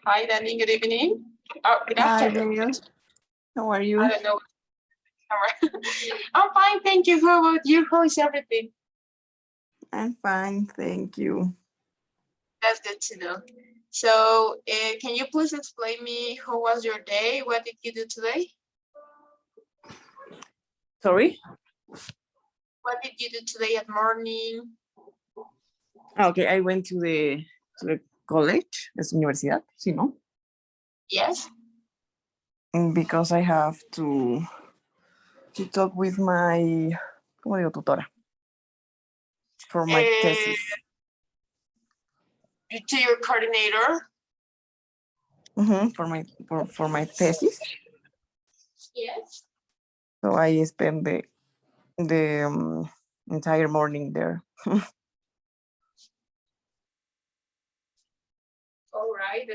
Hi, Danny. Good evening. Oh, good Hi, afternoon. Daniel. How are you? I don't know. I'm fine, thank you. How about you? How is everything? I'm fine, thank you. That's good to know. So, can you please explain me how was your day? What did you do today? Sorry? What did you do today at morning? Okay, I went to the college, es universidad, sí, ¿no? Yes. Because I have to talk with my, ¿cómo digo, tutora? For my thesis. To your coordinator? For my thesis. Yes. So I spent the entire morning there. All right.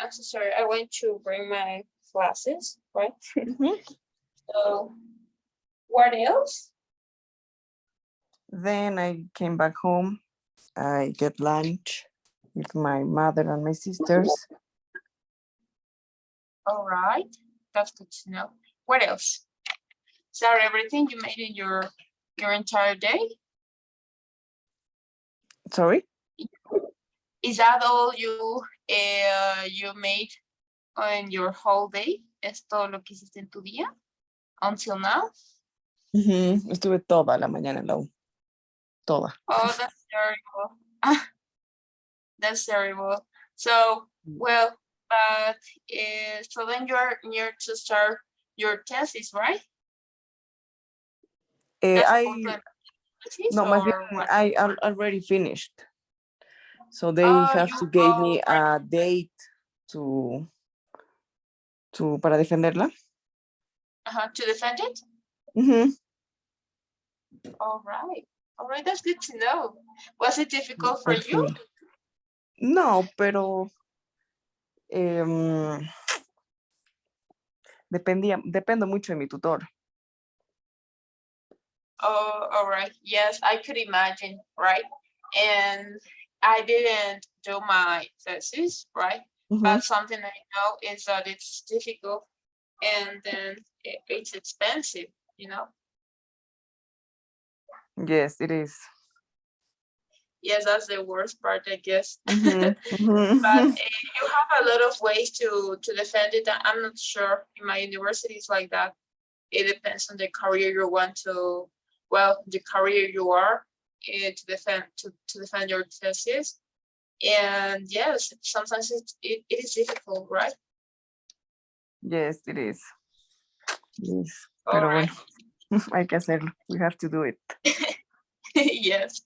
I'm so sorry. I went to bring my glasses, right? So, what else? Then I came back home. I get lunch with my mother and my sisters. All right. That's good to know. What else? Is that everything you made in your entire day? Sorry? Is that all you made on your whole day? ¿Es todo lo que hiciste en tu día? Until now? Estuve toda la mañana en la U. Toda. Oh, that's terrible. That's terrible. So, well, but so then you're near to start your thesis, right? No, más bien, I already finished. So they have to give me a date para defenderla. To defend it? All right, that's good to know. Was it difficult for you? No, pero dependo mucho de mi tutor. Oh, all right. Yes, I could imagine, right? And I didn't do my thesis, right? But something I know is that it's difficult and then it's expensive, you know? Yes, it is. Yes, that's the worst part, I guess. But you have a lot of ways to defend it. I'm not sure in my university it's like that. It depends on the career you want to, well, the career you are to defend your thesis. And yes, sometimes it is difficult, right? Yes, it is. Yes. All Pero right. bueno, hay que hacerlo. We have to do it. Yes.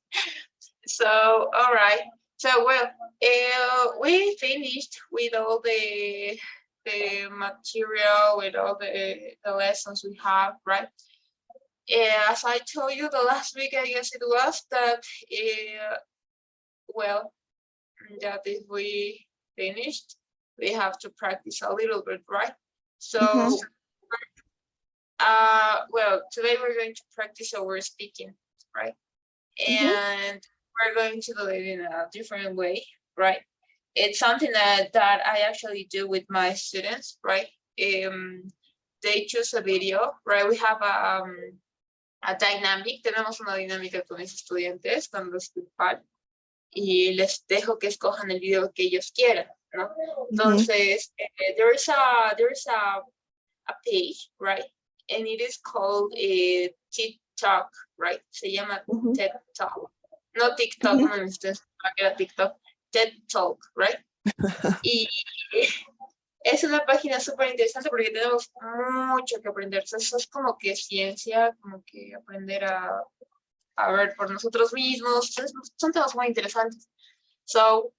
So, all right. So, well, we finished with all the material, with all the lessons we have, right? As I told you the last week, I guess it was that, well, that if we finished, we have to practice a little bit, right? So, well, today we're going to practice our speaking, right? And we're going to do it in a different way, right? It's something that I actually do with my students, right? They choose a video, right? We have a dynamic, tenemos una dinámica con mis estudiantes cuando los preparo y les dejo que escojan el video que ellos quieran, ¿no? Entonces, there is a page, right? And it is called TikTok, right? Se llama TED Talk. No TikTok, no necesitas que era TikTok. TED Talk, right? Y es una página súper interesante porque tenemos mucho que aprender. Eso es como que ciencia, como que aprender a ver por nosotros mismos. Son temas muy interesantes. So,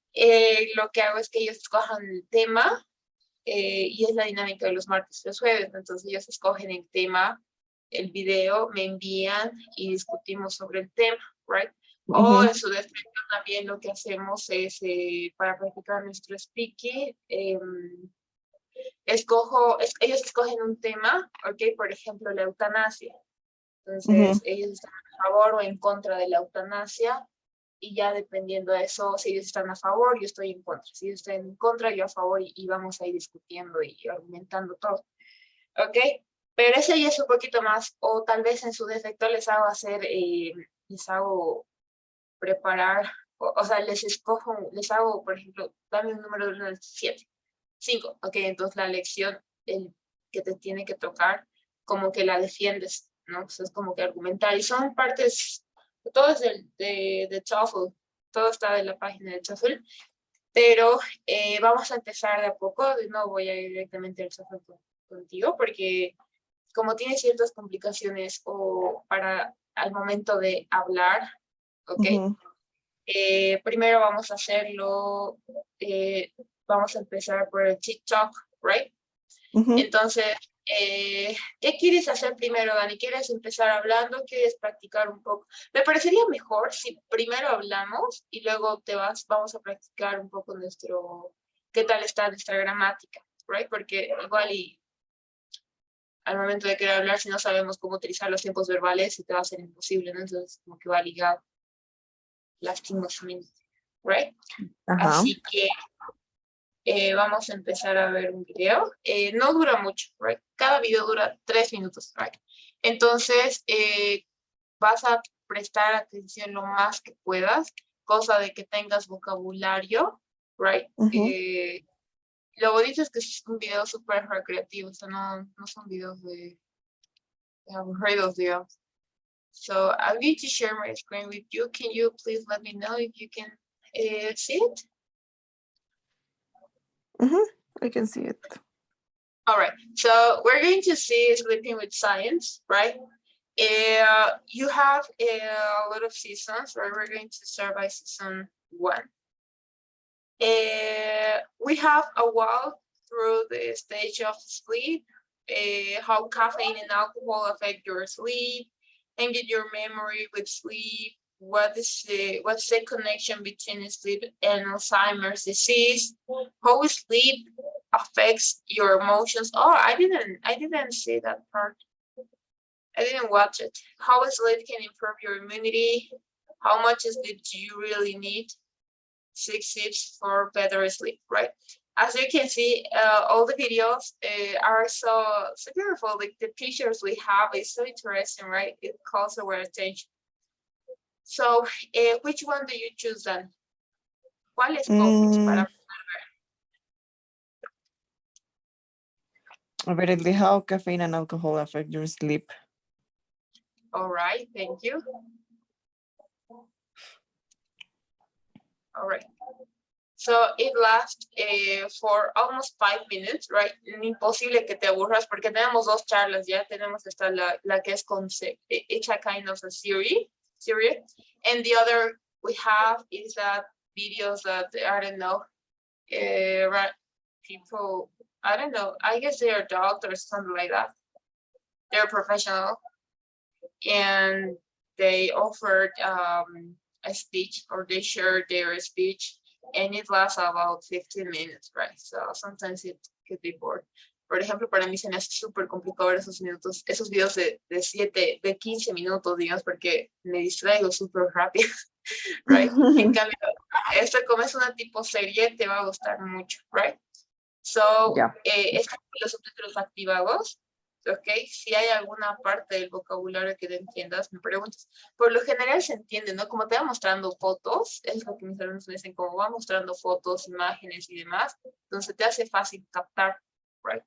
lo que hago es que ellos escojan el tema y es la dinámica de los martes y los jueves. Entonces ellos escogen el tema, el video, me envían y discutimos sobre el tema, right? O en su defecto también lo que hacemos es para practicar nuestro speaking, ellos escogen un tema, ok, por ejemplo la eutanasia. Entonces ellos están a favor o en contra de la eutanasia y ya dependiendo de eso, si ellos están a favor, yo estoy en contra. Si ellos están en contra, yo a favor y vamos a ir discutiendo y argumentando todo. ¿Ok? Pero ese ya es un poquito más, o tal vez en su defecto les hago hacer, les hago preparar, o sea, les escojo, les hago, por ejemplo, dame un número de 1 al 7. 5, ok, entonces la lección el que te tiene que tocar, como que la defiendes, ¿no? O sea, es como que argumentar, y son partes, todo es de TOEFL, todo está en la página de TOEFL, pero vamos a empezar de a poco, no voy a ir directamente al TOEFL contigo, porque como tiene ciertas complicaciones o para al momento de hablar, ok, primero vamos a hacerlo, vamos a empezar por el TikTok, right? Entonces, ¿qué quieres hacer primero, Dani? ¿Quieres empezar hablando? ¿Quieres practicar un poco? Me parecería mejor si primero hablamos y luego vamos a practicar un poco qué tal está nuestra gramática, right? Porque igual y al momento de querer hablar, si no sabemos cómo utilizar los tiempos verbales, se te va a ser imposible, ¿no? Entonces, como que va ligado lastimosamente, right? Ajá. Así que vamos a empezar a ver un video. No dura mucho, right? Cada video dura 3 minutos, right? Entonces, vas a prestar atención lo más que puedas, cosa de que tengas vocabulario, right? Lo bonito es que es un video súper recreativo, o sea, no son videos de aburridos, digamos. So I'm going to share my screen with you. Can you please let me know if you can see it? I can see it. All right, so we're going to see Sleeping with Science, right? You have a lot of seasons, right? We're going to start by season 1. We have a walk through the stage of sleep, how caffeine and alcohol affect your sleep, and get your memory with sleep. What's the connection between sleep and Alzheimer's disease? How sleep affects your emotions. Oh, I didn't see that part. I didn't watch it. How sleep can improve your immunity? How much sleep do you really need? 6 tips for better sleep, right? As you can see, all the videos are so beautiful. Like the pictures we have is so interesting, right? It calls our attention. So, which one do you choose then? ¿Cuál escoges para A ver, el de how caffeine and alcohol affect your sleep. All right, thank you. All right. So it lasts for almost 5 minutes, right? Imposible que te aburras porque tenemos 2 charlas ya. Tenemos esta la que es it's a kind of a series. And the other we have is that videos that, I don't know, people, I don't know, I guess they are doctors, something like that. They're professional. And they offered a speech, or they shared their speech, and it lasts about 15 minutes, right? So sometimes it could be bored. Por ejemplo, para mí se me hace súper complicado ver esos videos de 15 minutos, digamos, porque me distraigo súper rápido, right? En cambio, esto como es una tipo serie, te va a gustar mucho, right? So, están los subtítulos activados. ¿Ok? Si hay alguna parte del vocabulario que te entiendas, me preguntas. Por lo general se entiende, ¿no? Como te va mostrando fotos, es lo que mis alumnos me dicen, como va mostrando fotos, imágenes y demás, entonces te hace fácil captar, right?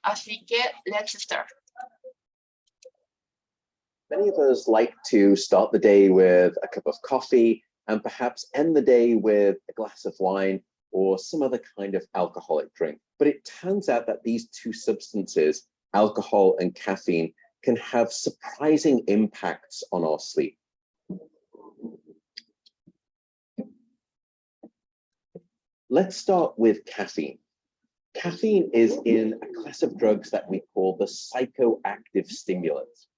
Así que, let's start. Many of us like to start the day with a cup of coffee and perhaps end the day with a glass of wine or some other kind of alcoholic drink. But it turns out that these two substances, alcohol and caffeine, can have surprising impacts on our sleep. Let's start with caffeine. Caffeine is in a class of drugs that we call the psychoactive stimulants.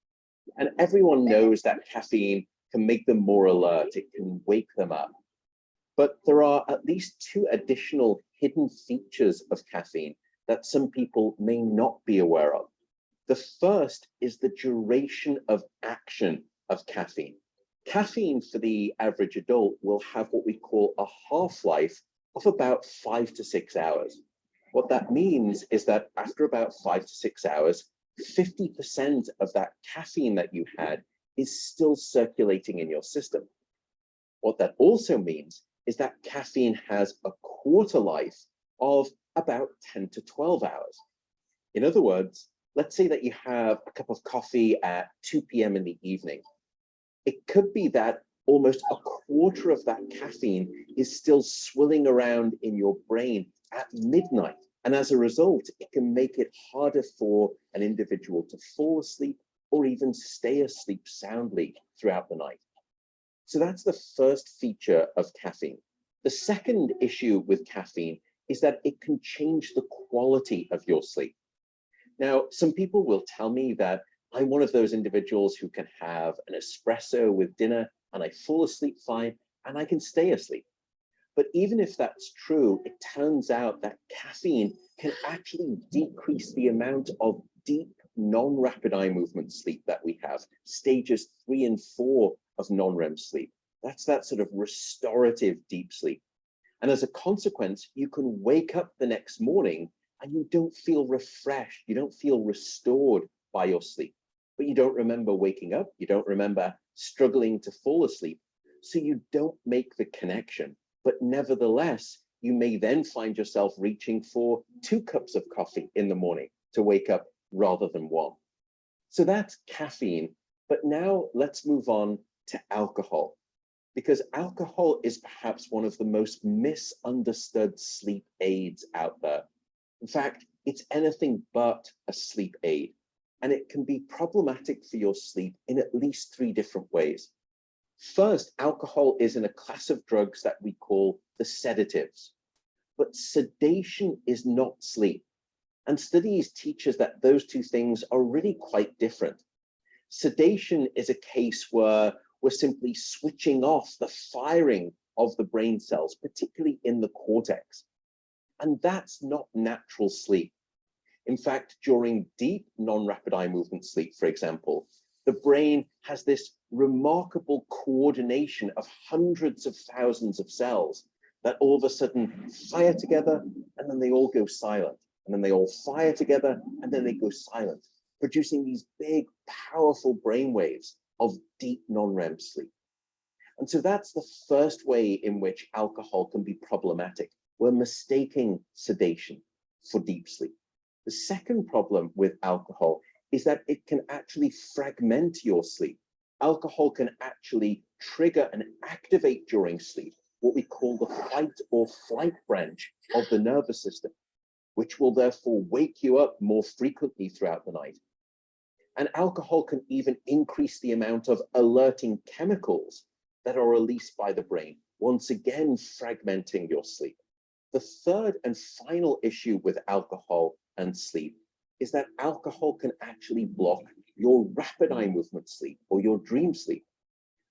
And everyone knows that caffeine can make them more alert, it can wake them up. But there are at least 2 additional hidden features of caffeine that some people may not be aware of. The first is the duration of action of caffeine. Caffeine for the average adult will have what we call a half-life of about 5 to 6 hours. What that means is that after about 5 to 6 hours, 50% of that caffeine that you had is still circulating in your system. What that also means is that caffeine has a quarter life of about 10 to 12 hours. In other words, let's say that you have a cup of coffee at 2 p.m. in the evening. It could be that almost a quarter of that caffeine is still swirling around in your brain at midnight. And as a result, it can make it harder for an individual to fall asleep or even stay asleep soundly throughout the night. So that's the first feature of caffeine. The second issue with caffeine is that it can change the quality of your sleep. Now, some people will tell me that I'm one of those individuals who can have an espresso with dinner and I fall asleep fine and I can stay asleep. But even if that's true, it turns out that caffeine can actually decrease the amount of deep non-rapid eye movement sleep that we have, stages 3 and 4 of non-REM sleep. That's that sort of restorative deep sleep. And as a consequence, you can wake up the next morning and you don't feel refreshed, you don't feel restored by your sleep. But you don't remember waking up, you don't remember struggling to fall asleep. So you don't make the connection. But nevertheless, you may then find yourself reaching for 2 cups of coffee in the morning to wake up rather than 1. So that's caffeine. But now let's move on to alcohol, because alcohol is perhaps one of the most misunderstood sleep aids out there. In fact, it's anything but a sleep aid, and it can be problematic for your sleep in at least 3 different ways. First, alcohol is in a class of drugs that we call the sedatives, but sedation is not sleep. And studies teach us that those 2 things are really quite different. Sedation is a case where we're simply switching off the firing of the brain cells, particularly in the cortex. And that's not natural sleep. In fact, during deep non-rapid eye movement sleep, for example, the brain has this remarkable coordination of hundreds of thousands of cells that all of a sudden fire together and then they all go silent. And then they all fire together and then they go silent, producing these big, powerful brain waves of deep non-REM sleep. And so that's the first way in which alcohol can be problematic. We're mistaking sedation for deep sleep. The second problem with alcohol is that it can actually fragment your sleep. Alcohol can actually trigger and activate during sleep what we call the fight or flight branch of the nervous system, which will therefore wake you up more frequently throughout the night. And alcohol can even increase the amount of alerting chemicals that are released by the brain, once again fragmenting your sleep. The third and final issue with alcohol and sleep is that alcohol can actually block your rapid eye movement sleep or your dream sleep.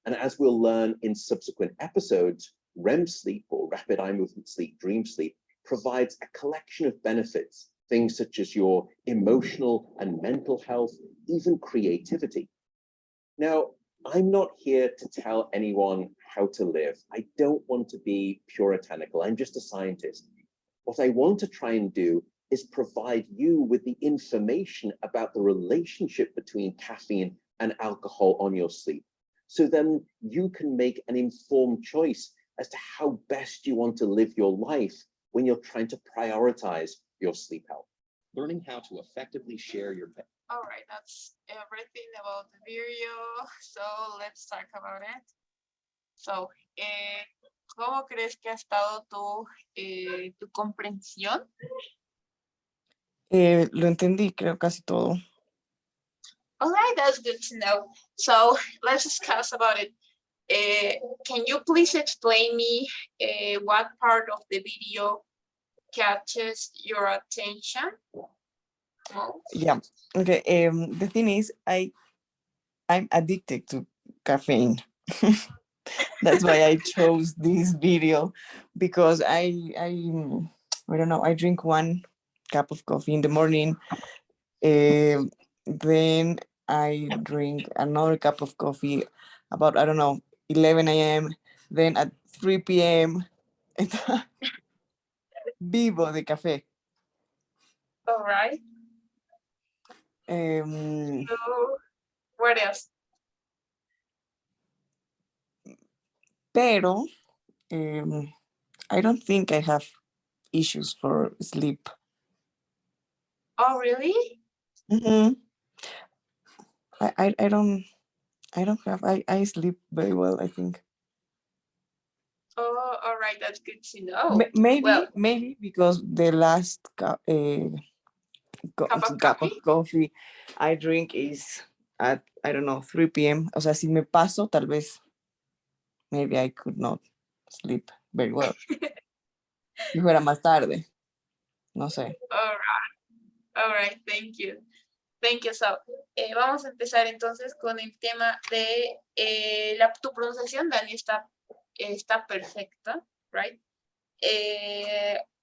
And as we'll learn in subsequent episodes, REM sleep or rapid eye movement sleep, dream sleep, provides a collection of benefits, things such as your emotional and mental health, even creativity. Now, I'm not here to tell anyone how to live. I don't want to be puritanical. I'm just a scientist. What I want to try and do is provide you with the information about the relationship between caffeine and alcohol on your sleep. So then you can make an informed choice as to how best you want to live your life when you're trying to prioritize your sleep health. Learning how to effectively share your All right, that's everything about the video. So let's talk about it. So, ¿cómo crees que ha estado tu comprensión? Lo entendí, creo, casi todo. All right, that's good to know. So let's discuss about it. Can you please explain me what part of the video catches your attention most? Yeah. Okay. The thing is, I'm addicted to caffeine. That's why I chose this video, because I don't know. I drink 1 cup of coffee in the morning. Then I drink another cup of coffee about, I don't know, 11 a.m., then at 3 p.m. Está vivo de café. All right. Em, So, what else? pero I don't think I have issues for sleep. Oh, really? Mhm. I don't have, I sleep very well, I think. Oh, all right. That's good to know. Maybe Well, because the last cup of cup of coffee? coffee I drink is at, I don't know, 3 p.m. O sea, si me paso, tal vez, maybe I could not sleep very well. Si fuera más tarde, no sé. All right. All right. Thank you. Thank you. So, vamos a empezar entonces con el tema de tu pronunciación, Dani, está perfecta, right?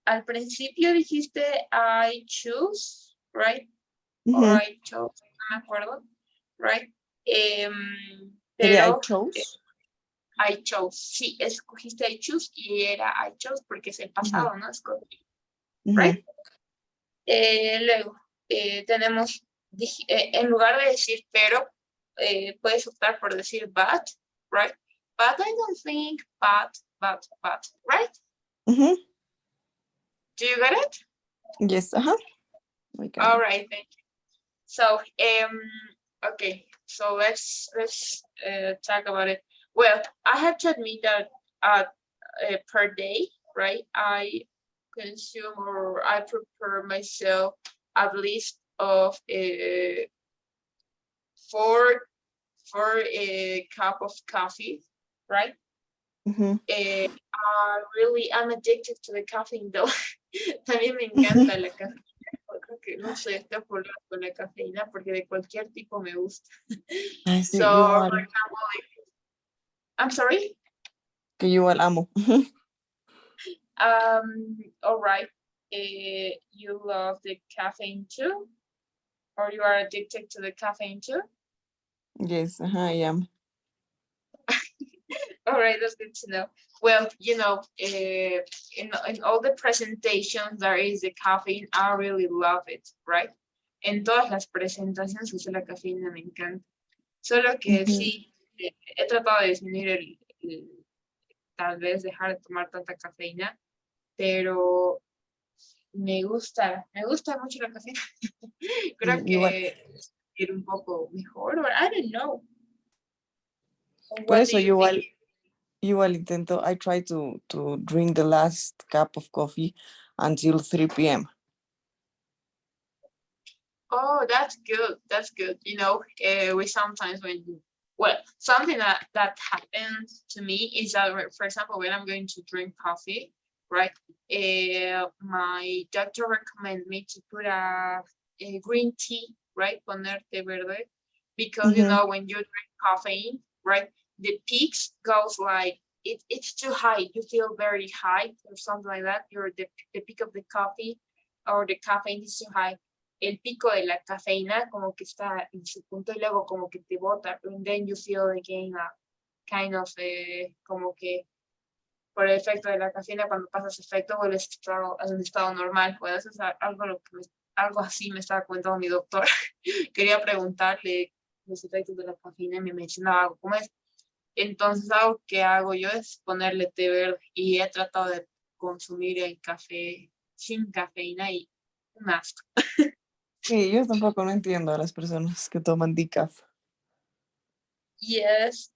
Al principio dijiste I choose, right? Or Ujú. I chose, no me acuerdo, right? Sería I Pero chose. I chose, sí, escogiste I choose y era I chose porque es el pasado, ¿no? Escogí, Ujú. right? Luego, tenemos, en lugar de decir pero, puedes optar por decir but, right? But I don't think, but, right? Ujú. Do you get it? Yes, ajá. I got All it. right, thank you. So, okay, so let's talk about it. Well, I have to admit that per day, right, I consume or I prepare myself at least of four cup of coffee, right? Ujú. I'm addicted to the caffeine though. También me encanta la cafeína. Creo que no sé, estoy por con la cafeína porque de cualquier tipo me gusta. Ay, sí, So, igual, for example, I'm sorry. que yo igual amo. All right. You love the caffeine too, or you are addicted to the caffeine too? Yes, ajá, I am. All right, that's good to know. Well, you know, in all the presentations there is the caffeine. I really love it, right? En todas las presentaciones uso la cafeína, me encanta. Solo que Ujú. sí, he tratado de disminuir tal vez dejar de tomar tanta cafeína, pero me gusta mucho la cafeína. Creo Igual. que ir un poco mejor, or I don't know. Por What do eso you think? igual intento, I try to drink the last cup of coffee until 3 p.m. Oh, that's good. That's good. You know, we sometimes well, something that happens to me is that, for example, when I'm going to drink coffee, right? My doctor recommend me to put a green tea, right? Poner té verde, because you Ujú. know when you drink caffeine, right? The peaks goes like it's too high. You feel very high or something like that. The peak of the coffee or the caffeine is too high. El pico de la cafeína como que está en su punto y luego como que te bota, and then you feel again a kind of como que por el efecto de la cafeína cuando pasas efecto vuelves a un estado normal. Bueno, eso es algo así me estaba comentando mi doctor. Quería preguntarle los efectos de la cafeína y me mencionaba algo como es. Entonces algo que hago yo es ponerle té verde y he tratado de consumir el café sin cafeína y un asco. Sí, yo tampoco no entiendo a las personas que toman decaf. Yes,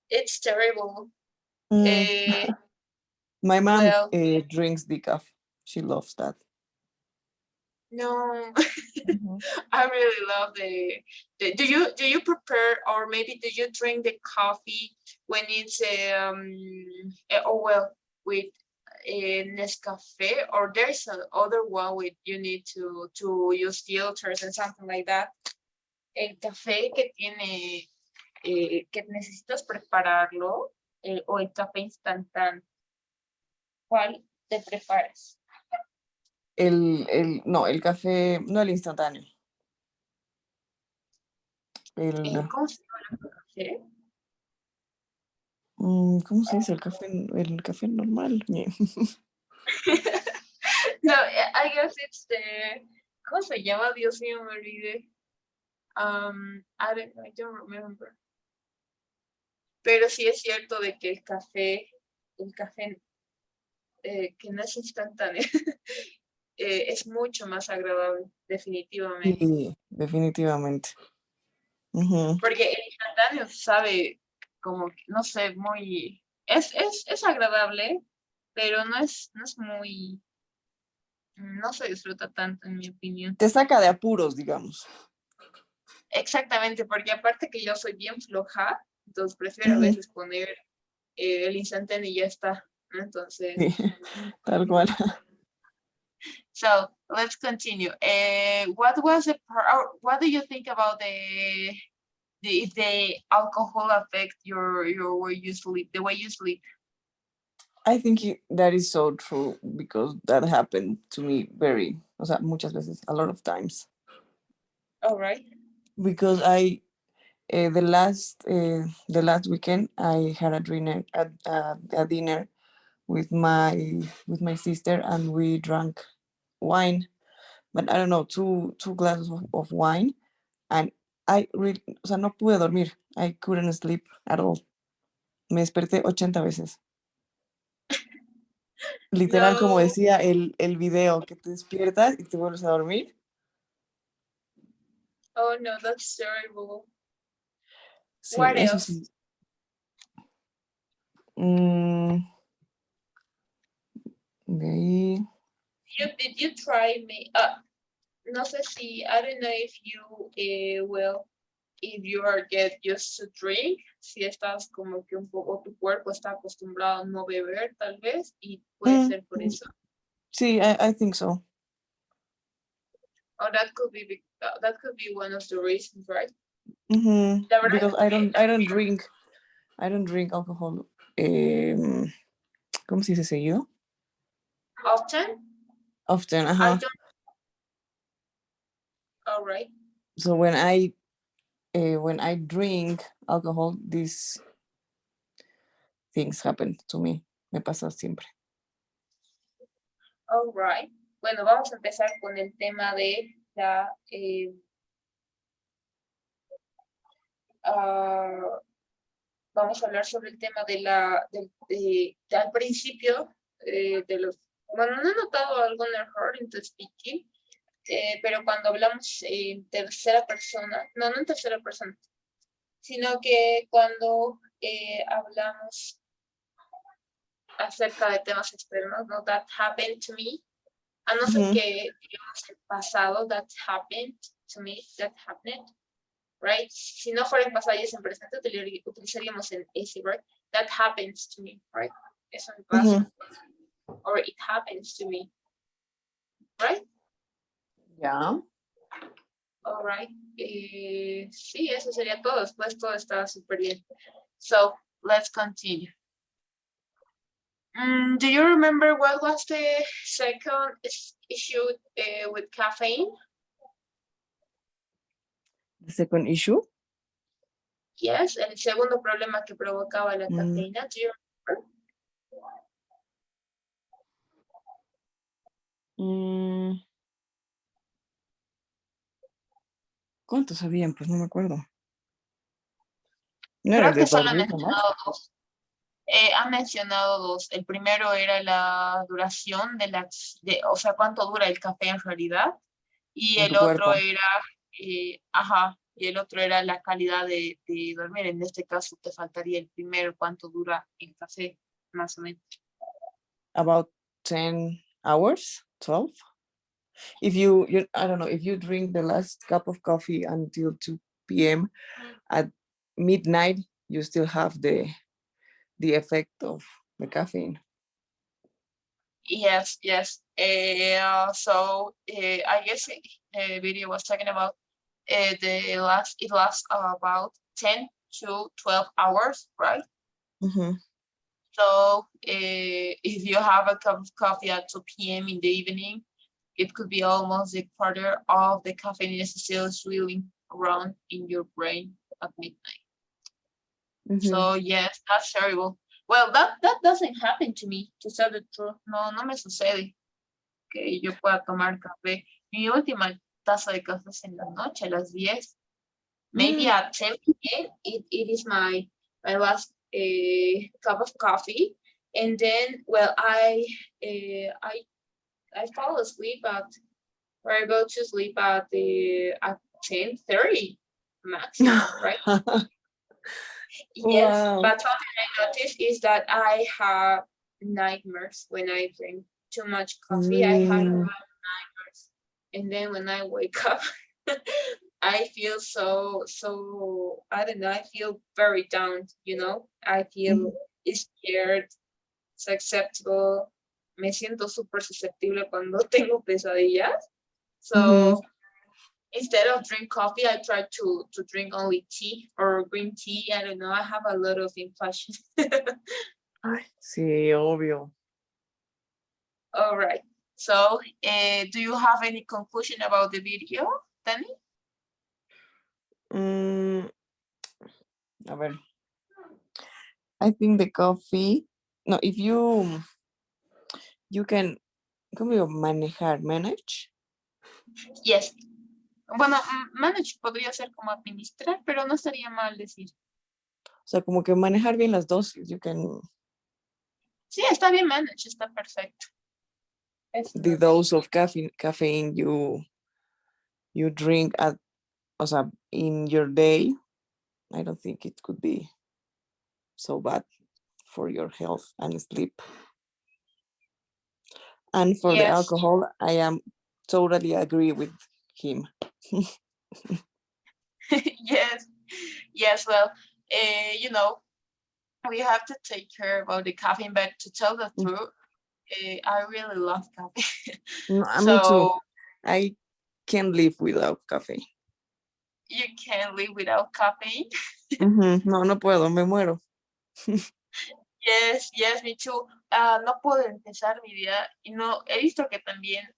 it's terrible. Mm. My mom Well, drinks decaf. She loves that. no, Mhm. I really love do you prepare or maybe do you drink the coffee when it's oh well with Nescafe, or there's another one with you need to use filters and something like that. El café que tiene que necesitas prepararlo o el café instantáneo. ¿Cuál te preparas? No, el café, no el instantáneo. ¿Cómo se llama el café? ¿Cómo se dice? El café normal. No, I guess it's the, ¿cómo se llama? Dios mío, me olvidé. I don't remember. Pero sí es cierto de que el café que no es instantáneo, es mucho más agradable, definitivamente. Sí, definitivamente. Ujú. Porque el instantáneo sabe como, no sé, muy, es agradable, pero no es muy, no se disfruta tanto, en mi opinión. Te saca de apuros, digamos. Exactamente, porque aparte que yo soy bien floja, entonces prefiero a Ujú. veces poner el instantáneo y ya está, ¿no? Entonces, Sí, tal cual. so let's continue. What was what do you think about if the alcohol affect your way you sleep, the way you sleep? I think that is so true because that happened to me o sea, muchas veces, a lot of times. All right. Because the last weekend I had a dinner with my sister and we drank wine, but I don't know, two glasses of wine, and I really, o sea, no pude dormir. I couldn't sleep at all. Me desperté 80 veces. Literal, como No. decía el video, que te despiertas y te vuelves a dormir. Oh no, that's terrible. Sí, What eso else? sí. Mm, de ahí. Did you try me? No sé si, I don't know if you will, if you are get used to drink, si estás como que un poco, tu cuerpo está acostumbrado a no beber tal vez, y puede Mm, ser por eso. sí, I think so. Oh, that could be one of the reasons, right? Mhm. La verdad Because es que I don't drink alcohol. ¿Cómo se dice seguido? often Often, I ajá. don't. All right. So when I drink alcohol, these things happen to me. Me pasa siempre. All right. Bueno, vamos a empezar con el tema de la vamos a hablar sobre el tema de al principio de los, bueno, no he notado algún error en tu speaking, pero cuando hablamos en tercera persona, no en tercera persona, sino que cuando hablamos acerca de temas externos, ¿no? That happened to me, a no ser Ujú, que digamos el pasado, that happened to me, that happened, right? Si no fuera en pasado y es en presente, utilizaríamos en ese, right? That happens to me, right? Eso me ujú. pasa. Or it happens to me, right? Ya. All right. Sí, eso sería todo. Después todo está súper bien. So, let's continue. Do you remember what was the second issue with caffeine? The second issue. Yes, el segundo problema que provocaba la Mm, cafeína. Do you remember? mm, ¿Cuántos habían? Pues no me acuerdo. ¿No era Creo el de que solo he dormir nomás? mencionado dos. Ha mencionado dos. El primero era la duración o sea, cuánto dura el café en realidad. Y En el tu otro cuerpo. era, y el otro era la calidad de dormir. En este caso te faltaría el primero, cuánto dura el café, más o menos. About 10 hours, 12. If I don't know, if you drink the last cup of coffee until 2 p.m. at midnight, you still have the effect of the caffeine. Yes, yes. So I guess the video was talking about it lasts about 10 to 12 hours, right? Mm-hmm. So if you have a cup of coffee at 2 p.m. in the evening, it could be almost a quarter of the caffeine is still swirling around in your brain at midnight. So yes, that's terrible. Well, that doesn't happen to me, to tell the truth. No, no me sucede que yo pueda tomar café. Mi última taza de café es en la noche, a las 10. Maybe at 10 p.m. It is my last cup of coffee. And then, well, I fall asleep or I go to sleep at 10:30 maximum, right? Yes, Wow. but something I noticed is that I have nightmares when I drink too much coffee. I have nightmares, and then when I wake up, I feel so I don't know. I feel very down. I feel scared, susceptible. Me siento súper susceptible cuando tengo pesadillas. So instead of drink coffee, I try to drink only tea or green tea. I don't know. I have a lot of inflammation. Ay, sí, obvio. All right. So, do you have any conclusion about the video, Danny? A ver. I think the coffee. No, if you can, ¿cómo digo? Manage. Yes. Bueno, manage podría ser como administrar, pero no estaría mal decir. O sea, como que manejar bien las dosis. You can. Sí, está bien manage, está perfecto. The dose of caffeine you drink o sea, in your day, I don't think it could be so bad for your health and sleep. And for the Yes. alcohol, I am totally agree with him. Yes. Well, we have to take care about the caffeine, but to tell the truth, I really love coffee. Me too. I can't live without coffee. You can't live without caffeine. No puedo, me muero. Yes, me too. No puedo empezar mi día y no, he visto que también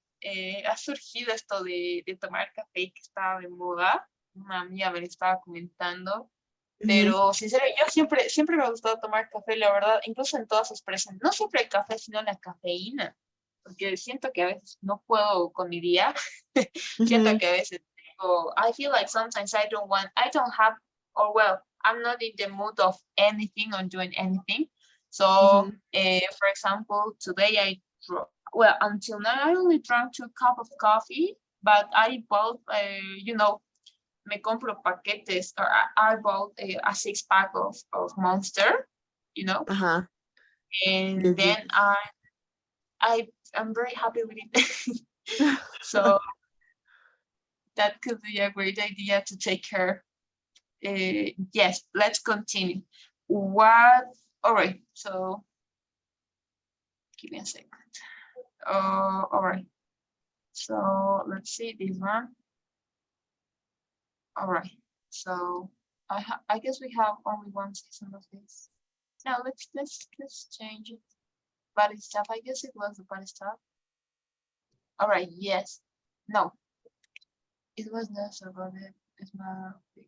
ha surgido esto de tomar café que estaba de moda. Una amiga me lo estaba comentando. Pero sinceramente, yo siempre me ha gustado tomar café, la verdad, incluso en todas sus presentaciones. No siempre el café, sino la cafeína, porque siento que a veces no puedo con mi día. Siento que a veces I feel like sometimes I don't have, or well, I'm not in the mood of anything or doing anything. So, for example, today until now, I only drank 2 cups of coffee, but I bought, me compro paquetes, or I bought a 6-pack of Monster, and then I'm very happy with it. So that could be a great idea to take care. Yes, let's continue. All right, so give me a second. All right, so let's see this one. All right, so I guess we have only one season of this. Now let's change it. Body stuff. I guess it was the body stuff. All right. Yes. No. It was not about it. It's not big.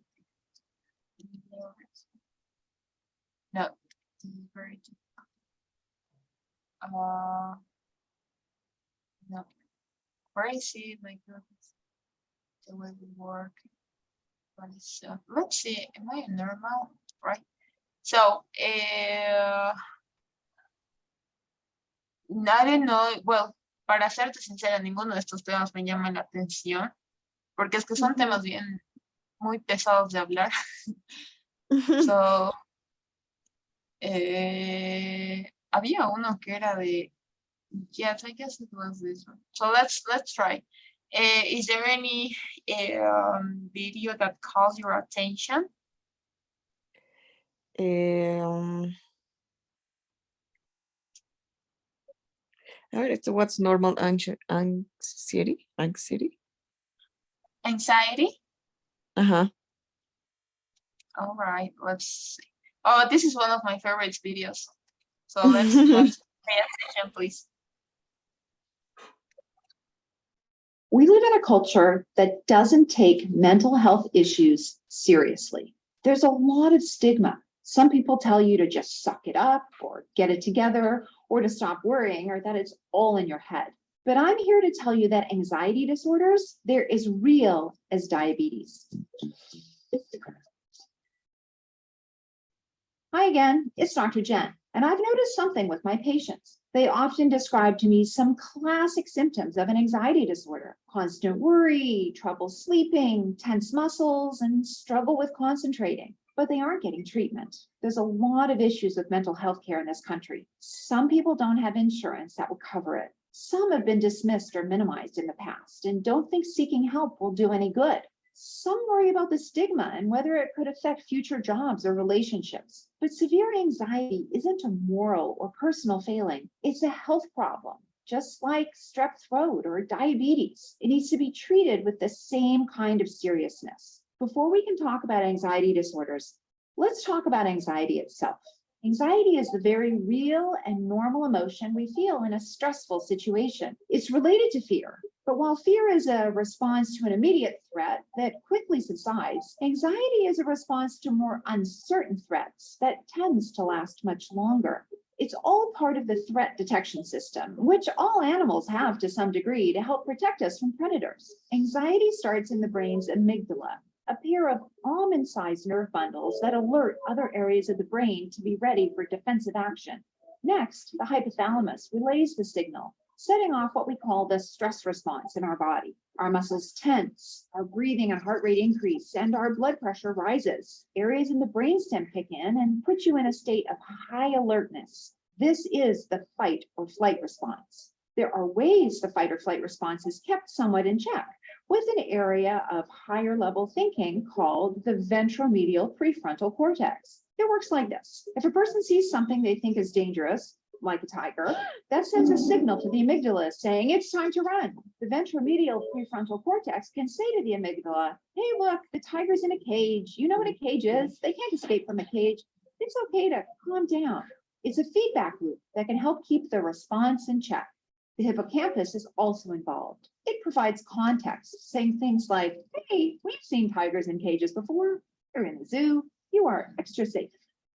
No. Very. No. Where is it? My goodness. The way we work. Body stuff. Let's see. Am I normal? Right. So, I don't know. Well, para serte sincera, ninguno de estos temas me llama la atención, porque es que son temas bien muy pesados de hablar. So, había uno que era de, yes, I guess it was this one. So let's try. Is there any video that calls your attention? What's normal anxiety? Anxiety? All right, let's see. Oh, this is one of my favorite videos. So let's pay attention, please. We live in a culture that doesn't take mental health issues seriously. There's a lot of stigma Some people tell you to just suck it up or get it together or to stop worrying or that it's all in your head. But I'm here to tell you that anxiety disorders, they're as real as diabetes. Hi again, it's Dr. Jen, and I've noticed something with my patients. They often describe to me some classic symptoms of an anxiety disorder: constant worry, trouble sleeping, tense muscles, and struggle with concentrating. But they aren't getting treatment. There's a lot of issues with mental health care in this country. Some people don't have insurance that will cover it. Some have been dismissed or minimized in the past and don't think seeking help will do any good. Some worry about the stigma and whether it could affect future jobs or relationships. But severe anxiety isn't a moral or personal failing. It's a health problem, just like strep throat or diabetes. It needs to be treated with the same kind of seriousness. Before we can talk about anxiety disorders, let's talk about anxiety itself. Anxiety is the very real and normal emotion we feel in a stressful situation. It's related to fear, but while fear is a response to an immediate threat that quickly subsides, anxiety is a response to more uncertain threats that tends to last much longer. It's all part of the threat detection system, which all animals have to some degree to help protect us from predators. Anxiety starts in the brain's amygdala, a pair of almond-sized nerve bundles that alert other areas of the brain to be ready for defensive action. Next, the hypothalamus relays the signal, setting off what we call the stress response in our body. Our muscles tense, our breathing and heart rate increase, and our blood pressure rises. Areas in the brainstem kick in and put you in a state of high alertness. This is the fight or flight response. There are ways the fight or flight response is kept somewhat in check, with an area of higher level thinking called the ventromedial prefrontal cortex. It works like this. If a person sees something they think is dangerous, like a tiger, that sends a signal to the amygdala saying it's time to run. The ventromedial prefrontal cortex can say to the amygdala, hey, look, the tiger's in a cage. You know what a cage is. They can't escape from a cage. It's okay to calm down. It's a feedback loop that can help keep the response in check. The hippocampus is also involved. It provides context, saying things like, hey, we've seen tigers in cages before. You're in the zoo. You are extra safe.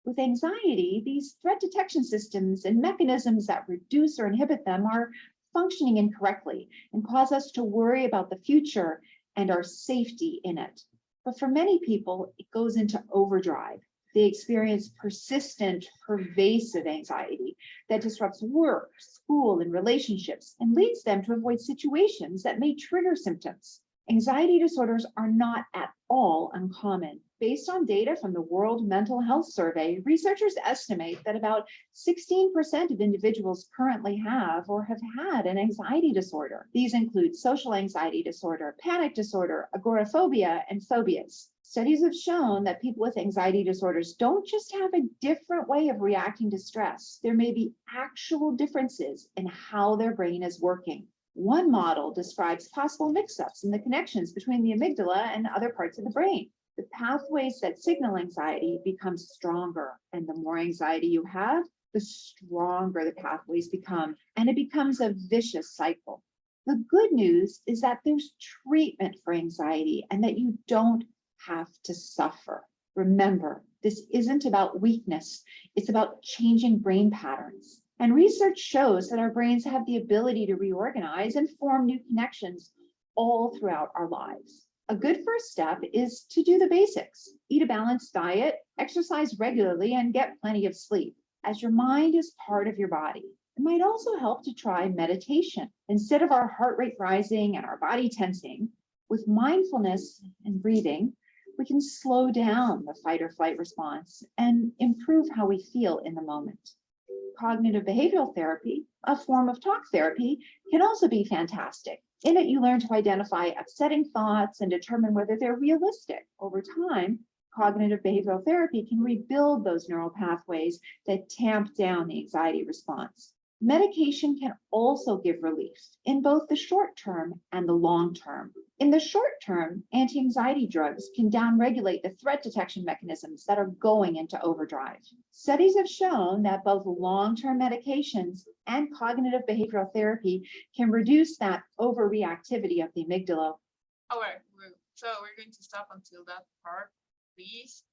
With anxiety, these threat detection systems and mechanisms that reduce or inhibit them are functioning incorrectly and cause us to worry about the future and our safety in it. But for many people, it goes into overdrive. They experience persistent, pervasive anxiety that disrupts work, school, and relationships and leads them to avoid situations that may trigger symptoms. Anxiety disorders are not at all uncommon. Based on data from the World Mental Health Survey, researchers estimate that about 16% of individuals currently have or have had an anxiety disorder. These include social anxiety disorder, panic disorder, agoraphobia, and phobias. Studies have shown that people with anxiety disorders don't just have a different way of reacting to stress. There may be actual differences in how their brain is working. One model describes possible mix-ups in the connections between the amygdala and other parts of the brain. The pathways that signal anxiety become stronger, and the more anxiety you have, the stronger the pathways become, and it becomes a vicious cycle. The good news is that there's treatment for anxiety and that you don't have to suffer. Remember, this isn't about weakness, it's about changing brain patterns. And research shows that our brains have the ability to reorganize and form new connections all throughout our lives. A good first step is to do the basics. Eat a balanced diet, exercise regularly, and get plenty of sleep, as your mind is part of your body. It might also help to try meditation. Instead of our heart rate rising and our body tensing, with mindfulness and breathing, we can slow down the fight or flight response and improve how we feel in the moment. Cognitive behavioral therapy, a form of talk therapy, can also be fantastic. In it, you learn to identify upsetting thoughts and determine whether they're realistic. Over time, cognitive behavioral therapy can rebuild those neural pathways that tamp down the anxiety response. Medication can also give relief in both the short term and the long term. In the short term, anti-anxiety drugs can downregulate the threat detection mechanisms that are going into overdrive. Studies have shown that both long-term medications and cognitive behavioral therapy can reduce that overreactivity of the amygdala. All right, so we're going to stop until that part, please.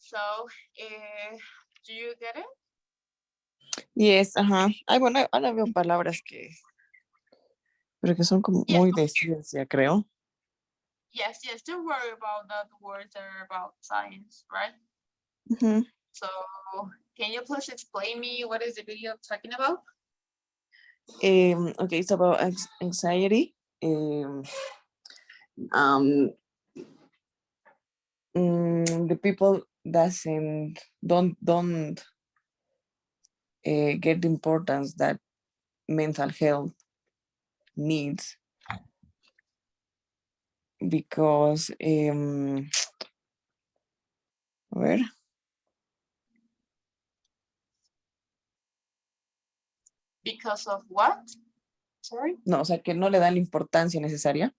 So, do you get it? Yes, ajá. Ay, bueno, ahora veo palabras pero que son como Yeah. muy de ciencia, creo. Yes, yes. Don't worry about that. The words that are about science, right? Ujú. So, can you please explain me what is the video talking about? Okay, it's about anxiety. Um, the people don't get the importance that mental health needs because a ver, Because of what? Sorry. no, o sea que no le dan la importancia necesaria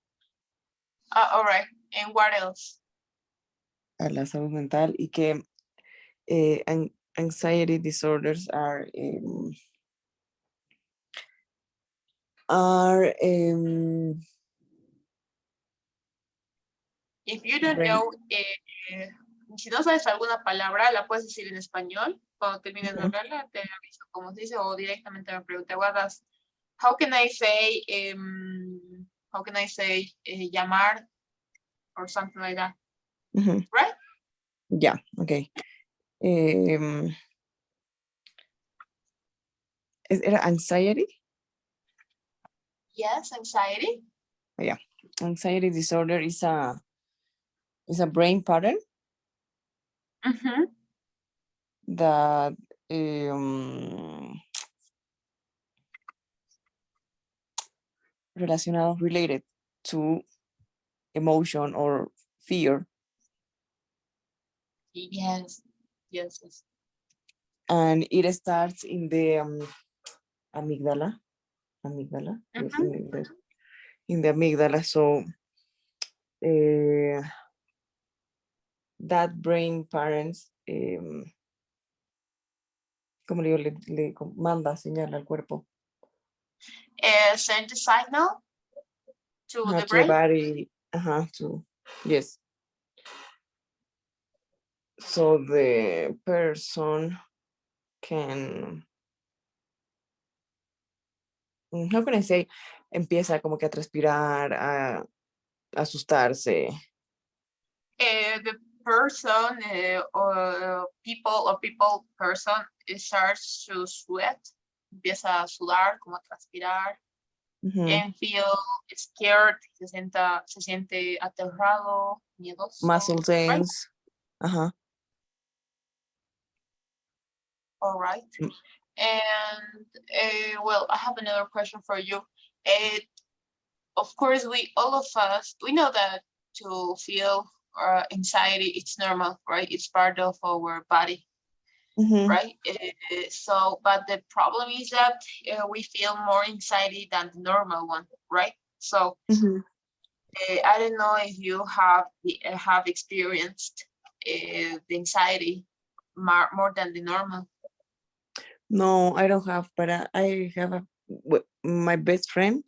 All right. And what else? a la salud mental y que anxiety disorders are If you don't brain. know, si no sabes alguna palabra, la puedes decir en español. Cuando termines de Ujú. hablarla, te aviso cómo se dice o directamente me pregunta, what does, how can I say, llamar or something like that, Ujú. right? Ya, ok. Era anxiety? Yes, anxiety. Yeah. Anxiety disorder is a brain pattern Mm-hmm. that related to emotion or fear, Yes, yes, yes. and it starts in the amygdala. Yes, Mm-hmm. in the amygdala. So that brain parents, como le digo, manda señal al cuerpo. Send the signal to the To the brain. body, yes. So the person can, how can I say, empieza como que a transpirar, a asustarse. The person or people person starts to sweat, empieza a sudar, como a transpirar, and feel scared, se siente aterrado, miedoso, Muscle right? tense. All right. Mm. And well, I have another question for you. Of course, all of us, we know that to feel anxiety, it's normal, right? It's part of our body, right? So, but the problem is that we feel more anxiety than the normal one, right? So, I don't know if you have experienced the anxiety more than the normal. No, I don't have, but I have my best friend.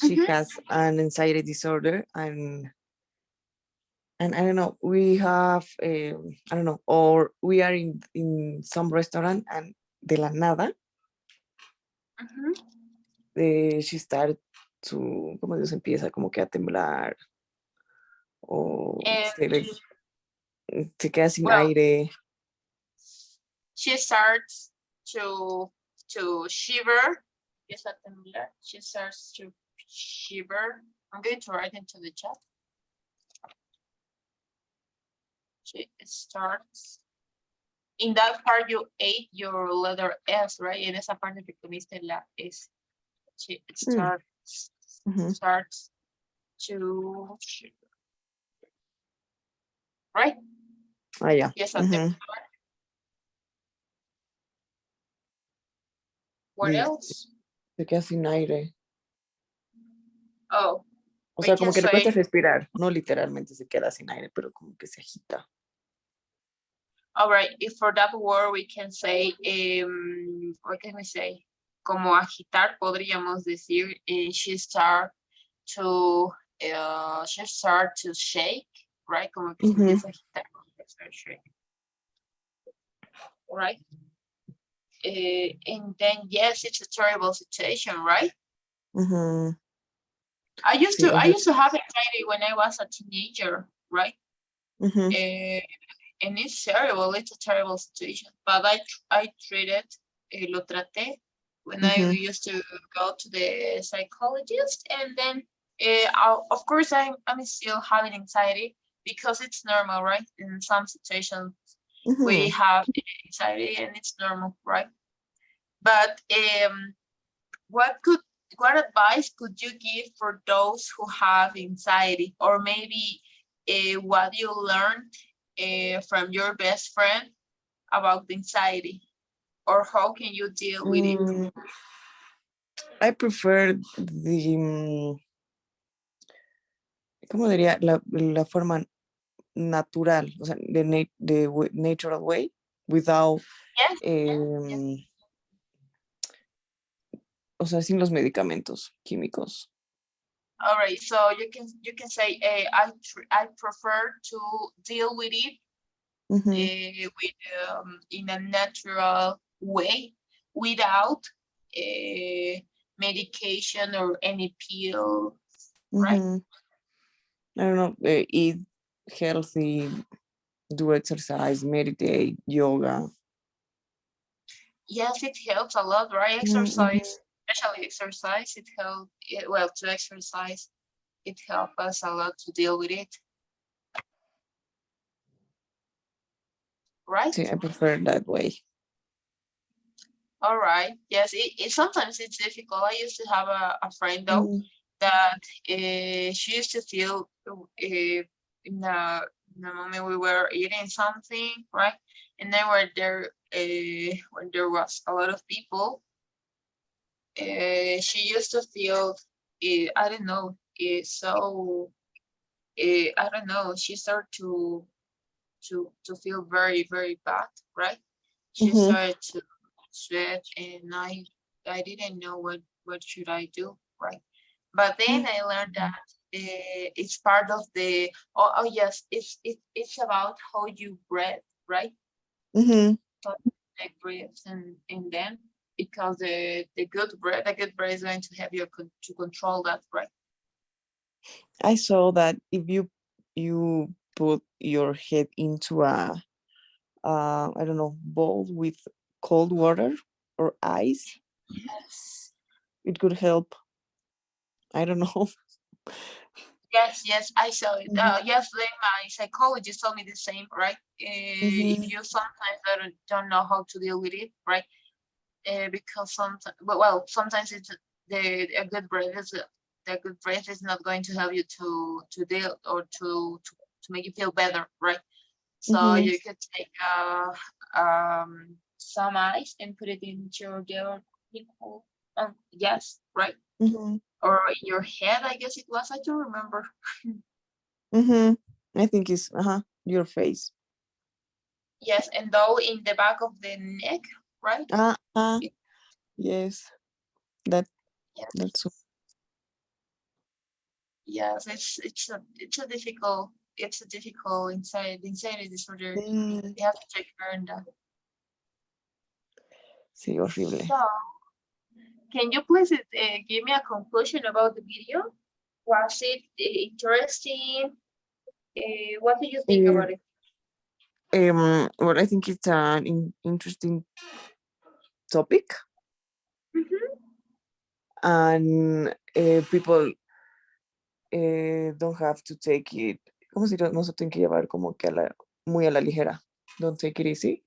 She has an anxiety disorder, and I don't know. We have, I don't know, or we are in some restaurant, and de la nada, she started to, como Dios empieza como que a temblar o se queda sin Well, aire. she starts to shiver. She starts to shiver. I'm going to write into the chat. She starts. In that part you ate your letter S, right? En esa parte que comiste la S. She starts to shiver. Right? Yeah. Yes, a temblar. What else? Se queda sin aire. Oh, O we sea, can como que le cuesta say, respirar. No literalmente se queda sin aire, pero como que se agita. all right, if for that word we can say, what can we say? Como agitar, podríamos decir, she start to shake, right? Como que se empieza a agitar. right? And then yes, it's a terrible situation, right? Mhm. I used Sí, to have anxiety when I was a teenager, right? mhm, And it's terrible. It's a terrible situation. But I treated, lo traté when I mhm, used to go to the psychologist, and then of course I'm still having anxiety because it's normal, right? In some situations we mhm. have anxiety and it's normal, right? But what could what advice could you give for those who have anxiety, or maybe what you learned from your best friend about anxiety, or how can you deal with it? Mm, I prefer ¿cómo diría? La forma natural, o sea, natural way, without, Yes, yes. em, o sea, sin los medicamentos químicos. All right. So you can say I prefer to deal with it Ujú, with in a natural way without medication or any pill, right? ujú. I don't know, eat healthy, do exercise, meditate, yoga. Yes, it helps a lot, right? Mhm, mhm. Exercise, especially exercise, it helps. Well, to exercise, it helps us a lot to deal with it, right? Sí, I prefer that way. All right. Yes, sometimes it's difficult. I used to have a friend though Mhm, that she used to feel in a moment we were eating something, right? And then when there was a lot of people, she used to feel I don't know, so I don't know. She started to feel very very bad, right? She mhm, started to sweat, and I didn't know what should I do, right? But then I learned that it's part of the oh yes, it's about how you breathe, right? mhm. So take breaths, and then because the good breath is going to help you to control that, right? I saw that if you put your head into a I don't know, bowl with cold water or ice, Yes. it could help. I don't know. Yes, yes, I saw it. Mhm, Yesterday, my psychologist told me the same, right? If mhm, you sometimes don't know how to deal with it, right? Because sometimes, well, sometimes it's a good breath is the good breath is not going to help you to deal or to make you feel better, right? So mhm, you could take some ice and put it into your people. Yes, right. mhm, Or in your head, I guess it was. I don't remember. mhm. I think it's your face. Yes, and though in the back of the neck, right? Ah, ah, It, yes. That that's so. yes, yes, it's a difficult anxiety disorder. Mm, You have to take care of that. sí, horrible. So, can you please give me a conclusion about the video? Was it interesting? What do you think Eh, about it? well, I think it's an interesting topic, Mhm. and people don't have to take it. ¿Cómo se dice? No se tienen que llevar como que muy a la ligera. Don't take it easy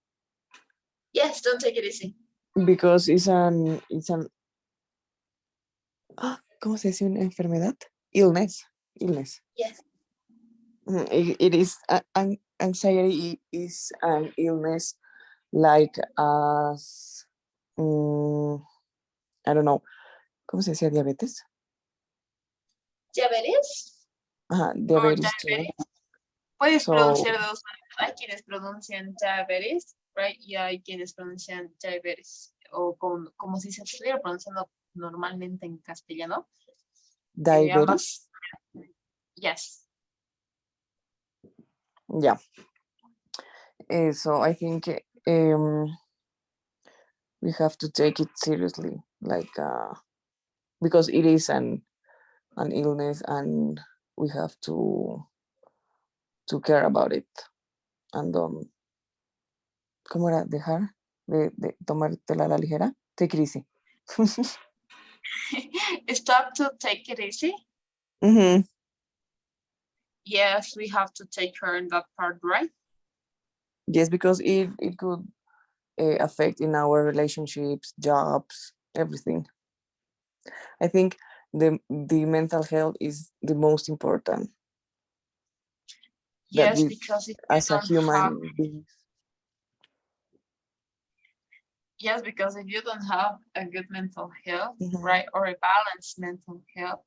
Yes, don't take it easy. because it's an ¿cómo se dice una enfermedad? Illness. Yes, It is anxiety is an illness like as I don't know. ¿Cómo se decía diabetes? diabetes or Diabetes too. diabetes. Puedes So pronunciar de dos maneras. Hay quienes pronuncian diabetes, right? Y hay quienes pronuncian diabetes. O como si se estuviera pronunciando normalmente en castellano. diabetes. Ambas. Yes. Yeah. So I think we have to take it seriously, like because it is an illness, and we have to care about it, and ¿cómo era? Dejar de tomártela a la ligera. Take it easy. Stop to take it easy. Mm-hmm. Yes, we have to take care in that part, right? Yes, because it could affect in our relationships, jobs, everything. I think the mental health is the most important that Yes, we, because if you as a don't have, human being. yes, because if you don't have a good mental health, Mhm. right, or a balanced mental health,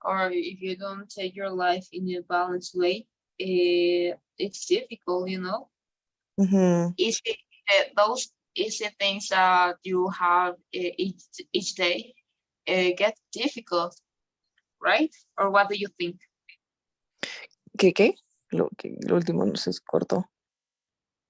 or if you don't take your life in a balanced way, it's difficult, you know. Mhm. Easy, those easy things that you have each day get difficult, right? Or what do you think? ¿Qué? Lo último no se cortó.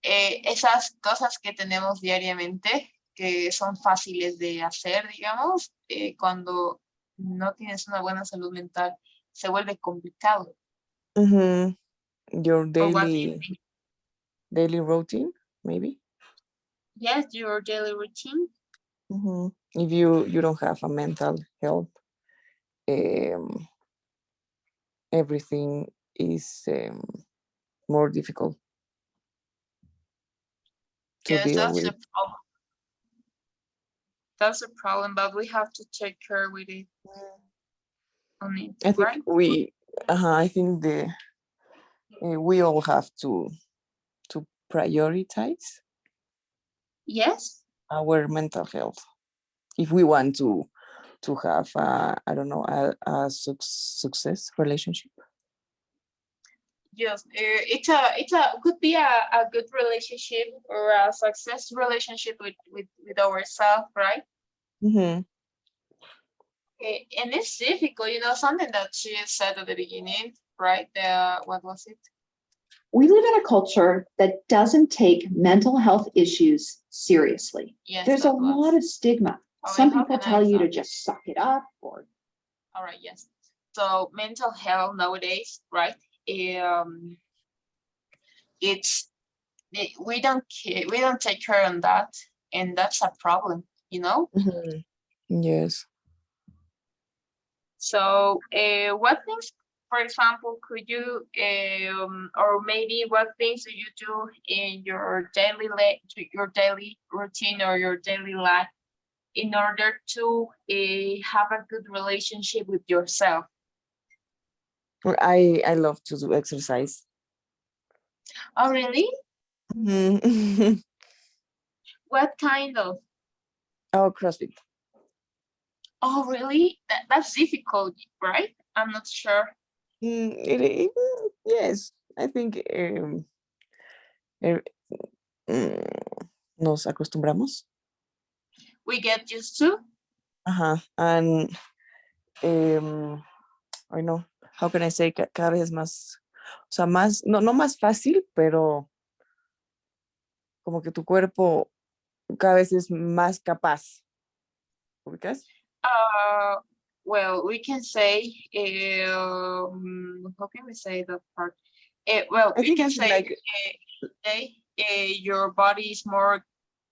Esas cosas que tenemos diariamente, que son fáciles de hacer, digamos, cuando no tienes una buena salud mental, se vuelve complicado. Mhm. Your Or what do you think? daily routine, maybe. Yes, your daily routine. Mhm. If you don't have a mental health, um, everything is more difficult to Yes, deal that's with. the problem. That's the problem, but we have to take care with it on it, I think right? I think we all have to prioritize Yes, our mental health if we want to have I don't know a success relationship. yes. It's a could be a good relationship or a success relationship with ourselves, right? Mm-hmm. And it's difficult, you know, something that she said at the beginning, right? What was it? We live in a culture that doesn't take mental health issues seriously. Yes, There's a that was. lot of stigma. Oh, Some how people can I tell you to stop? just suck it up, or All right, yes. So mental health nowadays, right? It's we don't we don't take care on that, and that's a problem, you know. Mm-hmm. Yes. So, what things, for example, could you, or maybe what things do you do in your your daily routine or your daily life in order to have a good relationship with yourself? Well, I love to do exercise. Oh, really? Mhm. What kind of? Oh, CrossFit. Oh, really? That's difficult, right? I'm not sure. Yes, I think er, nos acostumbramos. We get used to. And I know, how can I say, cada vez es más, o sea, más, no más fácil, pero como que tu cuerpo cada vez es más capaz. ¿Ubicas? Uh, well, we can say, how can we say that part? Well, I we think can it's say like, your body is more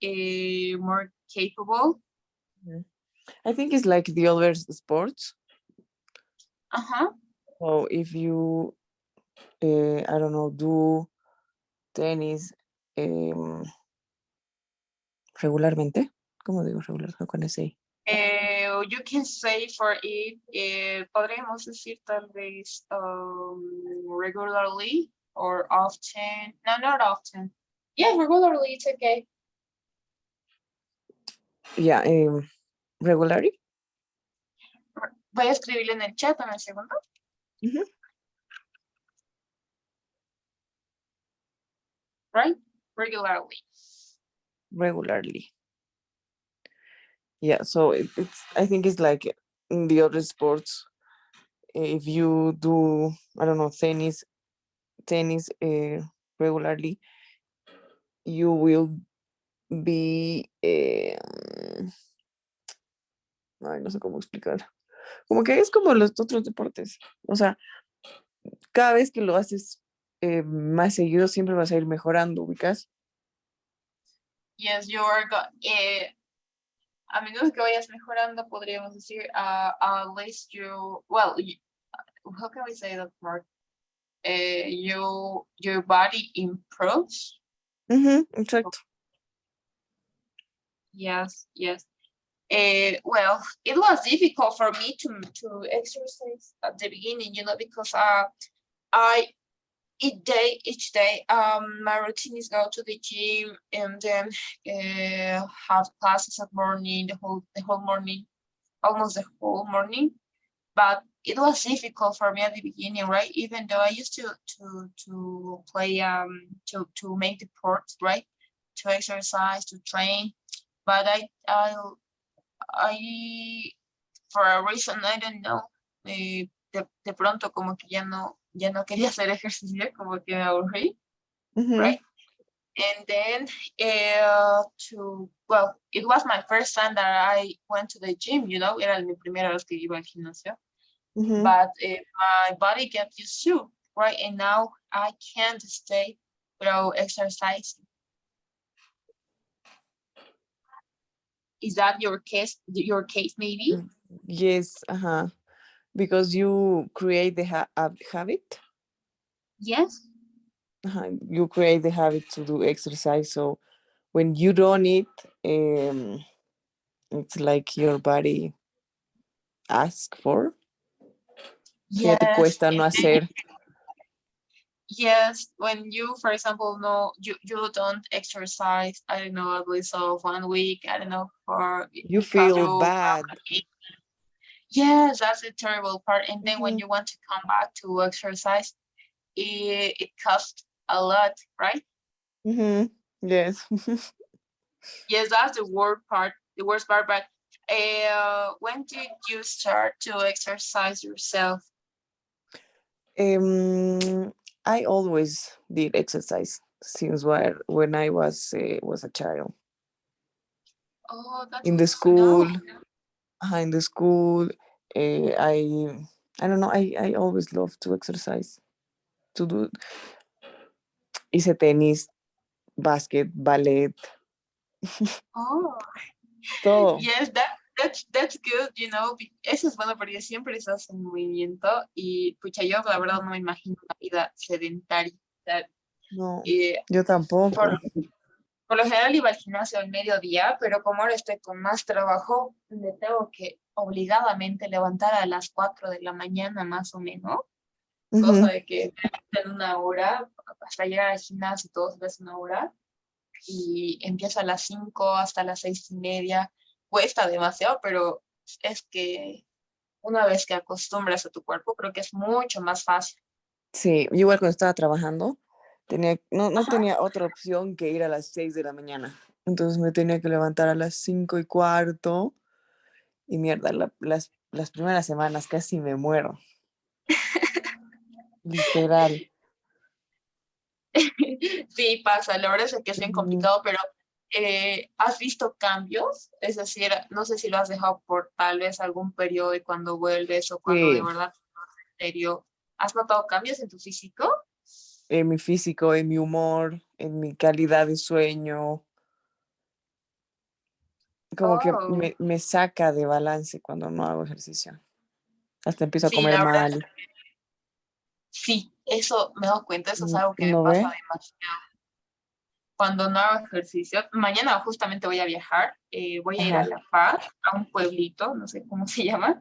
capable. I think it's like the other sports. Uh-huh. So if you, I don't know, do tenis regularmente, ¿cómo digo regular? How can I say? You can say for it, podríamos decir tal vez regularly or often. No, not often. Yeah, regularly, it's okay. Yeah, regularly. Voy a escribirle en el chat en el segundo. Mhm. Right? Regularly. Regularly. Yeah, so it's, I think it's like in the other sports. If you do, I don't know, tennis regularly, you will be, ay, no sé cómo explicar. Como que es como los otros deportes. O sea, cada vez que lo haces más seguido, siempre vas a ir mejorando, ubicas. Yes, you are a menos que vayas mejorando, podríamos decir, at least how can we say that word? Your body improves. Exacto. Yes, yes. Well, it was difficult for me to exercise at the beginning, because I each day my routine is go to the gym and then have classes at morning, the whole morning, almost the whole morning. But it was difficult for me at the beginning, right? Even though I used to play to make the ports, right? To exercise, to train. But I for a reason I don't know, de pronto como que ya no quería hacer ejercicio, como que me aburrí, right? And then it was my first time that I went to the gym, era mi primera vez que iba al gimnasio, but my body got used to, right? And now I can't stay without exercising. Is that your case maybe? Yes, because you create the habit. Yes. You create the habit to do exercise. So when you don't eat, it's like your body asks for. So ya te Yes. cuesta no hacer. Yes, when you, for example, no, you don't exercise, I don't know, at least of 1 week, I don't know, You because feel bad. Yes, that's the terrible part. And then when you want to come back to exercise, it costs a lot, right? Yes. Yes, that's the worst part. But when did you start to exercise yourself? I always did exercise since when I was a child. Oh, that's In the good to know. school, in the school, I don't know. I always love to exercise. To do, hice tenis, básquet, ballet, Oh, todo. yes, that's good, Eso es bueno porque siempre estás en movimiento y pucha, yo la verdad no me imagino una vida sedentaria. No, Eh, yo tampoco. por lo general iba al gimnasio al mediodía, pero como ahora estoy con más trabajo, me tengo que obligadamente levantar a las 4 de la mañana más o menos, cosa de que en una hora, hasta llegar al gimnasio todos ves una hora, y empiezo a las 5 hasta las 6:30. Cuesta demasiado, pero es que una vez que acostumbras a tu cuerpo, creo que es mucho más fácil. Sí, yo igual cuando estaba trabajando, no Ajá. tenía otra opción que ir a las 6 de la mañana. Entonces me tenía que levantar a las 5:15 y mierda, las primeras semanas casi me muero. Literal. Sí, pasa, la verdad es que es bien complicado, pero ¿has visto cambios? Es decir, no sé si lo has dejado por tal vez algún periodo y cuando vuelves o cuando Sí, de verdad, en serio, ¿has notado cambios en tu físico? en mi físico, en mi humor, en mi calidad de sueño. Como que Oh, me saca de balance cuando no hago ejercicio. Hasta empiezo a sí, comer la verdad, mal. sí, eso me he dado cuenta, eso es algo que me ¿No pasa ve? demasiado. Cuando no hago ejercicio, mañana justamente voy a viajar, voy a ir a Ajá. La Paz, a un pueblito, no sé cómo se llama,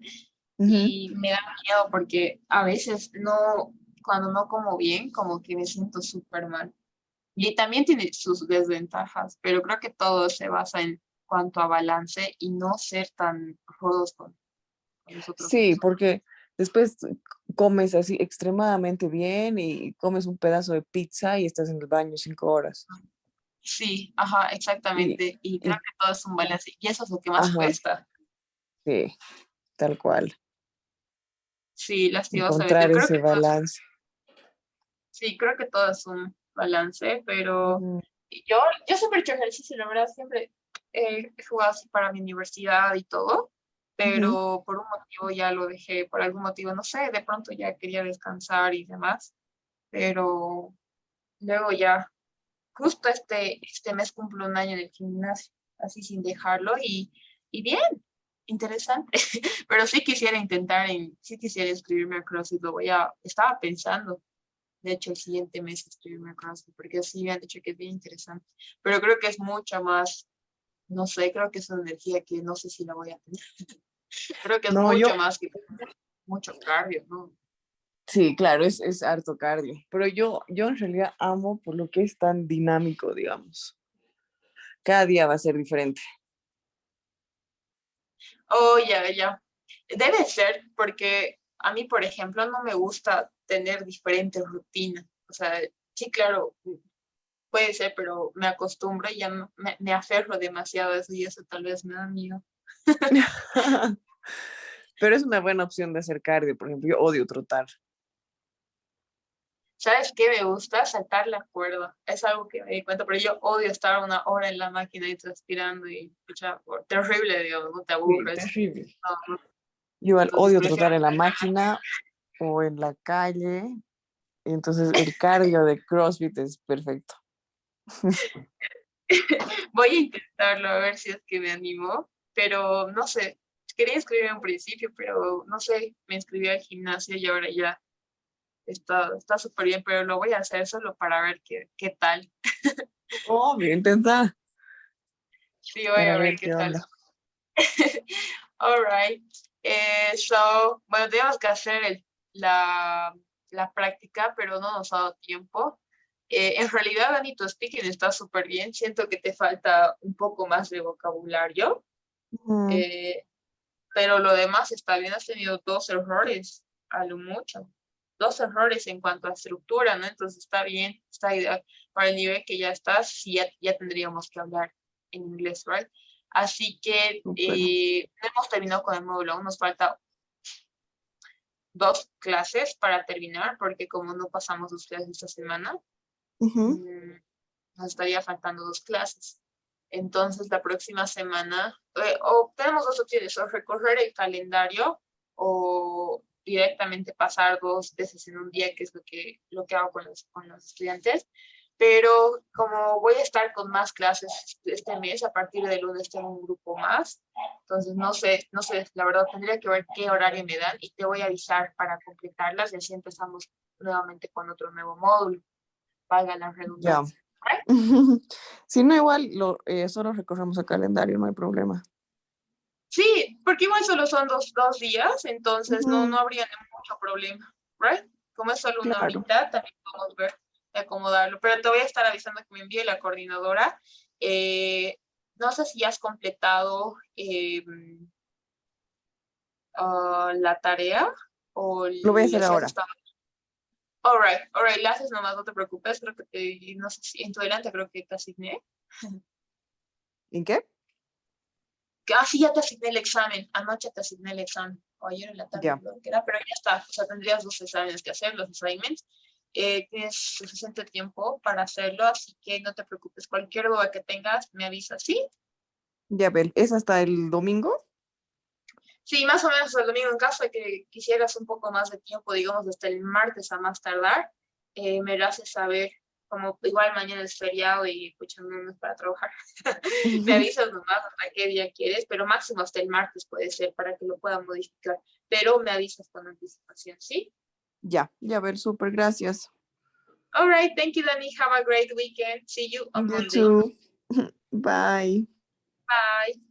Ujú. y me da miedo porque a veces no, cuando no como bien, como que me siento súper mal. Y también tiene sus desventajas, pero creo que todo se basa en cuanto a balance y no ser tan rudos con nosotros Sí, mismos. porque después comes así extremadamente bien y comes un pedazo de pizza y estás en el baño 5 horas. Sí, ajá, Y, exactamente. Y creo y que todo es un balance. Y eso es lo que más ajá, cuesta. sí, tal cual. Sí, lastimosamente. Encontrar Creo ese que balance. sí, creo que todo es un balance, pero Ujú. Yo siempre he hecho ejercicio, la verdad, siempre he jugado así para mi universidad y todo, pero por un motivo ya lo dejé, por algún motivo, no sé, de pronto ya quería descansar y demás, pero luego ya, justo este mes cumplo un año en el gimnasio, así sin dejarlo y bien, interesante, pero sí quisiera sí quisiera inscribirme a CrossFit, estaba pensando. De hecho, el siguiente mes inscribirme a CrossFit, porque sí me han dicho que es bien interesante. Pero creo que es mucho más, no sé, creo que es una energía que no sé si la voy a tener. Creo que es No, mucho más que mucho cardio, ¿no? sí, claro, es harto cardio, pero yo en realidad amo por lo que es tan dinámico, digamos. Cada día va a ser diferente. Oh, ya. Debe ser, porque a mí, por ejemplo, no me gusta tener diferentes rutinas. O sea, sí, claro, puede ser, pero me acostumbro y ya me aferro demasiado a eso y eso tal vez me da miedo. Pero es una buena opción de hacer cardio, por ejemplo, yo odio trotar. ¿Sabes qué me gusta? Saltar la cuerda. Es algo que me di cuenta, pero yo odio estar una hora en la máquina y transpirando y pucha, terrible, digamos, no te Sí, aburres. terrible. No, Yo entonces odio prefiero. trotar en la máquina o en la calle, entonces el cardio de CrossFit es perfecto. Voy a intentarlo a ver si es que me animo, pero no sé. Quería inscribirme en principio, pero no sé, me inscribí al gimnasio y ahora ya está súper bien, pero lo voy a hacer solo para ver qué tal. Obvio, intenta Sí, voy para a ver ver qué qué tal. onda. All right. Bueno, tenemos que hacer la práctica, pero no nos ha dado tiempo. En realidad, Dani, tu speaking está súper bien. Siento que te falta un poco más de vocabulario, Ujú. eh, pero lo demás está bien. Has tenido 2 errores, a lo mucho. 2 errores en cuanto a estructura, ¿no? Entonces está bien, está ideal. Para el nivel que ya estás, sí, ya tendríamos que hablar en inglés, ¿right? Así que Súper. no hemos terminado con el módulo, aún nos falta 2 clases para terminar, porque como no pasamos 2 clases esta semana, Ujú. mm, nos estaría faltando 2 clases. Entonces, la próxima semana, o tenemos 2 opciones, o recorrer el calendario o directamente pasar 2 veces en un día, que es lo que hago con los estudiantes. Pero como voy a estar con más clases este mes, a partir del lunes tengo un grupo más. Entonces, no sé, la verdad tendría que ver qué horario me dan y te voy a avisar para completarlas y así empezamos nuevamente con otro nuevo módulo, valga la Ya. redundancia. ¿Right? Si no, igual solo recorremos el calendario, no hay problema. Sí, porque igual solo son dos días, entonces no, Ujú. no habría mucho problema, ¿right? Como es solo una Claro. horita, también podemos ver de acomodarlo, pero te voy a estar avisando que me envíe la coordinadora. No sé si ya has completado la tarea o Lo voy a hacer si has ahora. estado. All right, la haces nomás, no te preocupes, creo que no sé si en tu delante creo que te asigné. ¿En qué? Sí, ya te asigné el examen, anoche te asigné el examen, o ayer en la tarde Ya. creo que era, pero ya está, o sea, tendrías 2 exámenes que hacer, los assignments. Tienes suficiente tiempo para hacerlo, así que no te preocupes, cualquier duda que tengas, me avisas, ¿sí? Ya, ver, ¿es hasta el domingo? Sí, más o menos el domingo, en caso de que quisieras un poco más de tiempo, digamos hasta el martes a más tardar, me lo haces saber, como igual mañana es feriado y pucha, no es para trabajar. Me avisas nomás hasta qué día quieres, pero máximo hasta el martes puede ser para que lo pueda modificar, pero me avisas con anticipación, ¿sí? Ya, ya, ver, súper, gracias. All right, thank you, Danny. Have a great weekend. See you on You Monday. too. Bye. Bye.